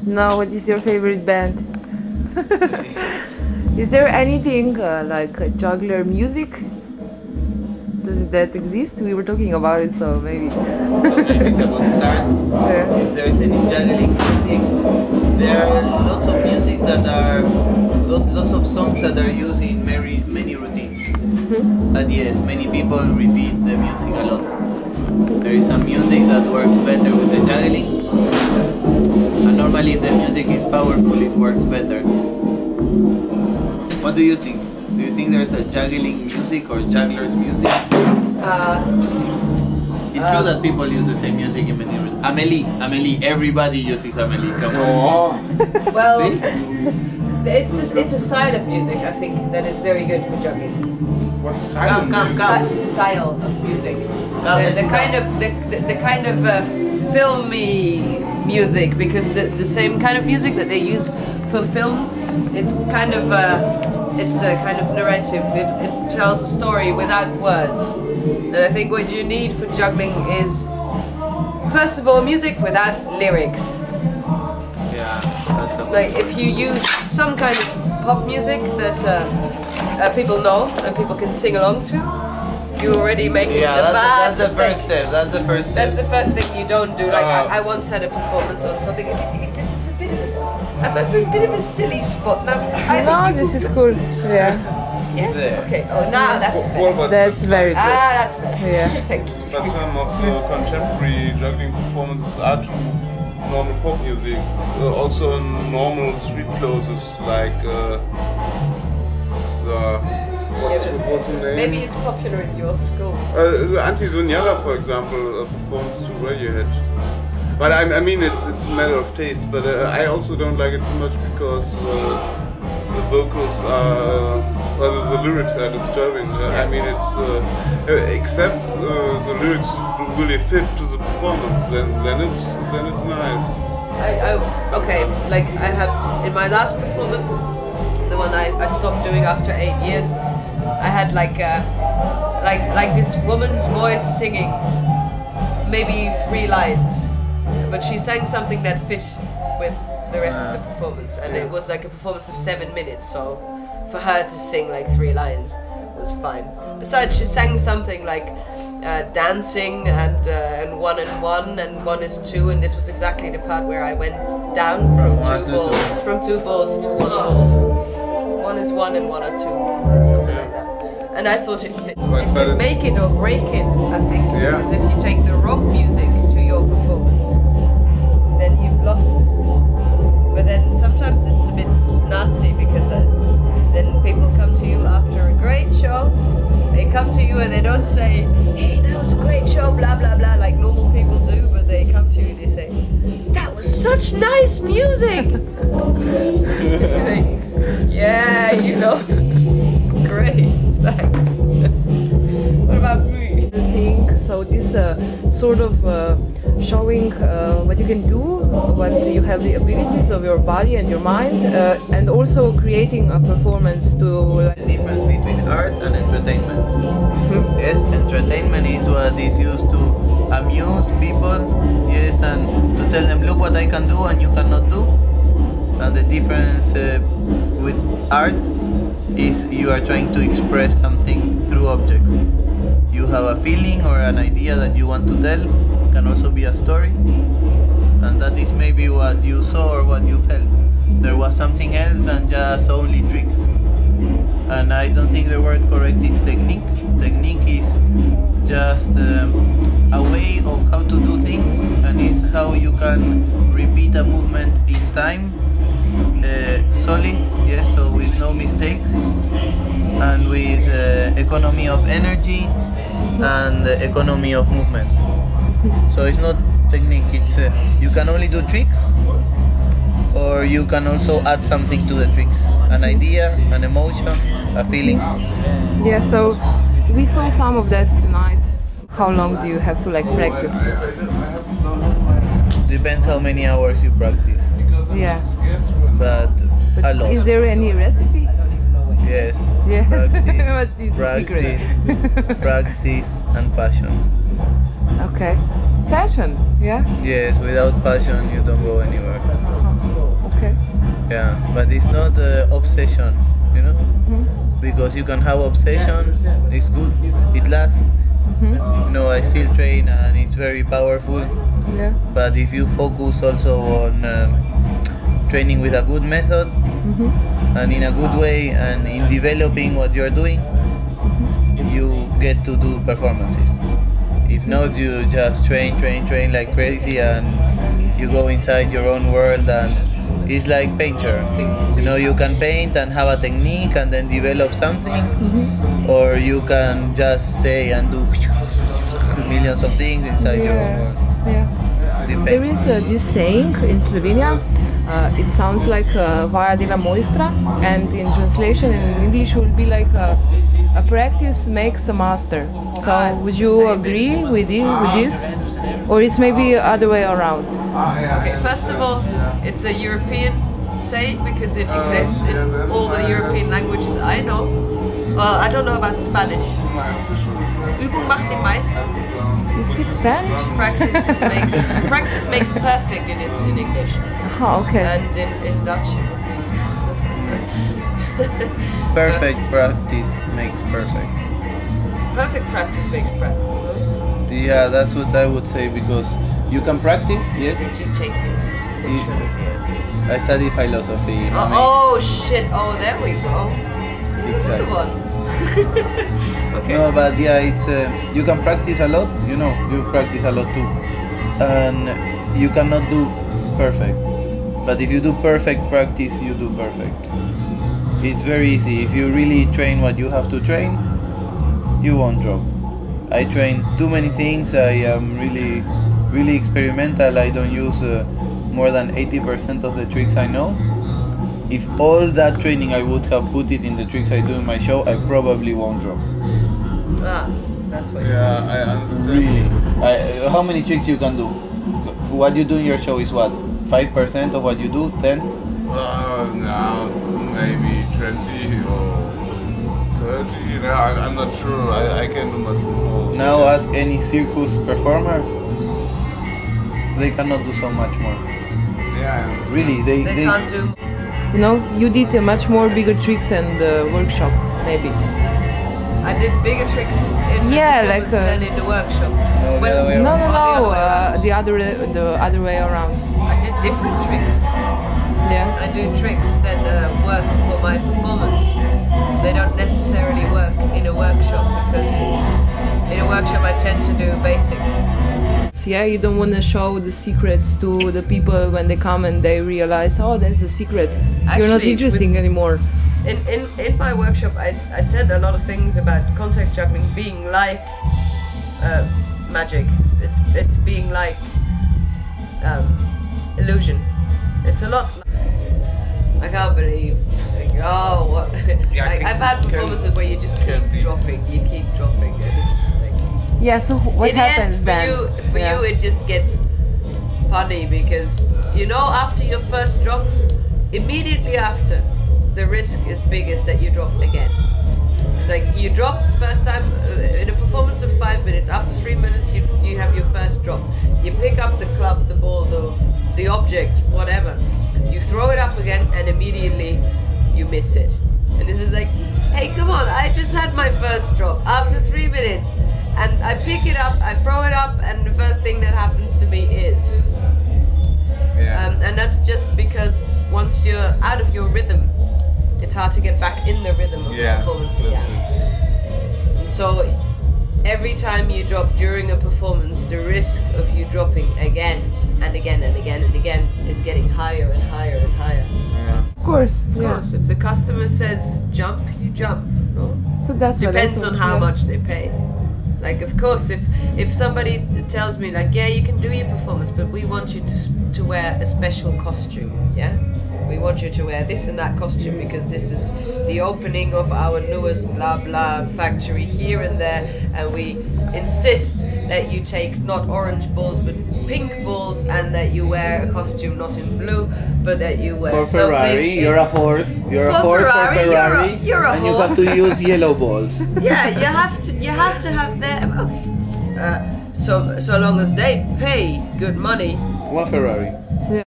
Now, what is your favorite band? Is there anything like juggler music? Does that exist? We were talking about it, so maybe. Okay, it's a good start. Yeah. If there is any juggling music, there are lots of music that are lots of songs that are used in many routines. But yes, many people repeat the music a lot. There is some music that works better with the juggling, and normally if the music is powerful, it works better. What do you think? Do you think there's a juggling music or jugglers music? It's true that people use the same music in many routines. Amelie, everybody uses Amelie. Come on. Well, it's a style of music, I think, that is very good for juggling. What style? Come. Style of music. The kind of filmy music, because the same kind of music that they use for films, it's kind of it's a kind of narrative. It tells a story without words. And I think what you need for juggling is, first of all, music without lyrics. Yeah, that's a Like if you use some kind of pop music that people know and people can sing along to, you already make it a bad that's the first step. That's the first step. That's the first thing you don't do. Like I once had a performance on something. This is a bit of a silly spot. Now I think this is cool. Yeah. Yes. There. Okay. Oh, now that's better. That's very good. That's better. Yeah. Thank you. But some of the contemporary juggling performances are to normal pop music, also in normal street clothes like what was the name? Maybe it's popular in your school. Antti Zuniala, for example, performs to Radiohead. But I mean, it's a matter of taste. But I also don't like it too much because the vocals are, the lyrics are disturbing. I mean, it's except the lyrics really fit to the performance, then it's nice. Okay, like I had in my last performance, the one I stopped doing after 8 years. I had like this woman's voice singing maybe 3 lines, but she sang something that fit with the rest of the performance, and it was like a performance of 7 minutes, so for her to sing like 3 lines was fine. Besides, she sang something like dancing and 1 and 1 and 1 is 2, and this was exactly the part where I went down from 2 balls to 1 ball. 1 is 1 and 1 are 2, something like that. And I thought it fit. It could make it or break it, I think, because if you take the rock music to your performance, then you've lost. But then sometimes it's a bit nasty, because then people come to you after a great show. They come to you and they don't say, "Hey, that was a great show," blah blah blah, like normal people do. But they come to you and they say, "That was such nice music." Yeah, you know. Great, thanks. What about me? I think so. This sort of showing what you can do, what you have the abilities of your body and your mind, and also creating a performance to. The difference between art and entertainment. Yes, entertainment is what is used to amuse people. Yes, and to tell them, look what I can do and you cannot do. And the difference with art is you are trying to express something through objects. You have a feeling or an idea that you want to tell, can also be a story, and that is maybe what you saw or what you felt. There was something else than just only tricks. And I don't think the word correct is technique. Technique is just a way of how to do things, and it's how you can repeat a movement in time, solid, yes, so with no mistakes, and with economy of energy and economy of movement. So it's not technique, it's you can only do tricks, or you can also add something to the tricks, an idea, an emotion, a feeling. Yeah, so we saw some of that tonight. How long do you have to practice? Depends how many hours you practice. Yeah. But a lot. Is there any recipe? Yes. Yeah. Practice and passion. Okay. Passion, yeah? Yes, without passion you don't go anywhere. Okay. Yeah, but it's not obsession, you know? Because you can have obsession, it's good, it lasts. You know, I still train and it's very powerful. Yeah. But if you focus also on training with a good method and in a good way and in developing what you're doing, you get to do performances. If not, you just train like crazy and you go inside your own world, and it's like painter. You know, you can paint and have a technique and then develop something, or you can just stay and do millions of things inside your own world. Yeah. There is this saying in Slovenia. It sounds like via de la moestra, and in translation in English will be like a practice makes a master. So would you agree with this? Or it's maybe other way around? Okay, first of all, it's a European saying because it exists in all the European languages I know. Well, I don't know about Spanish. Übung macht den Meister. You speak Spanish? Practice makes perfect in English. Oh, okay. And in Dutch. Perfect practice makes perfect. Perfect practice makes perfect. Yeah, that's what I would say, because you can practice, yes. You take things literally, yeah. I study philosophy. Oh shit! Oh, there we go. Exactly. Good one. Okay. No, but yeah, it's you can practice a lot. You know, you practice a lot too, and you cannot do perfect. But if you do perfect practice, you do perfect. It's very easy. If you really train what you have to train, you won't drop. I train too many things. I am really experimental. I don't use more than 80% of the tricks I know. If all that training I would have put it in the tricks I do in my show, I probably won't drop. Ah, that's what. Yeah, I understand. Really? How many tricks you can do? What you do in your show is what? 5% of what you do? 10? No, maybe 20 or 30. No, I'm not sure. I can do much more. Now ask any circus performer. They cannot do so much more. Yeah. Really, They can't do. You know, you did much more bigger tricks in the workshop, maybe. I did bigger tricks in the performance than in the workshop. No, the other way around. The other way around. I did different tricks. Yeah. I do tricks that work for my performance. They don't necessarily work in a workshop, because in a workshop I tend to do basics. Yeah, you don't want to show the secrets to the people when they come and they realize, oh, that's the secret. Actually, you're not interesting anymore. In my workshop, I said a lot of things about contact juggling being like magic. It's being like illusion. It's a lot. I can't believe. Like, oh, what? Yeah, I've had performances where you just keep dropping, and it's just like. Yeah. So what happens then? For you, it just gets funny, because you know, after your first drop, immediately after, the risk is biggest that you drop again. It's like you drop the first time in a performance of 5 minutes. After 3 minutes, you have your first drop. You pick up the club, the ball, the object, whatever. You throw it up again, and immediately you miss it. And this is like, hey, come on! I just had my first drop after 3 minutes, and I pick it up, I throw it up, and the first thing that happens to me is. Yeah. And that's just because once you're out of your rhythm, it's hard to get back in the rhythm of the performance again. So every time you drop during a performance, the risk of you dropping again and again and again and again is getting higher and higher and higher. Yeah. Of course. Of course, if the customer says jump, you jump. No? So that's Depends on how much they pay. Like, of course, if somebody tells me like, yeah, you can do your performance, but we want you to wear a special costume, yeah? We want you to wear this and that costume because this is the opening of our newest blah blah factory here and there, and we insist that you take not orange balls but pink balls, and that you wear a costume not in blue but that you wear for Ferrari, you're a horse. You're a horse for Ferrari, you're a and horse. you got to use yellow balls. Yeah, you have to have their so long as they pay good money. One Ferrari.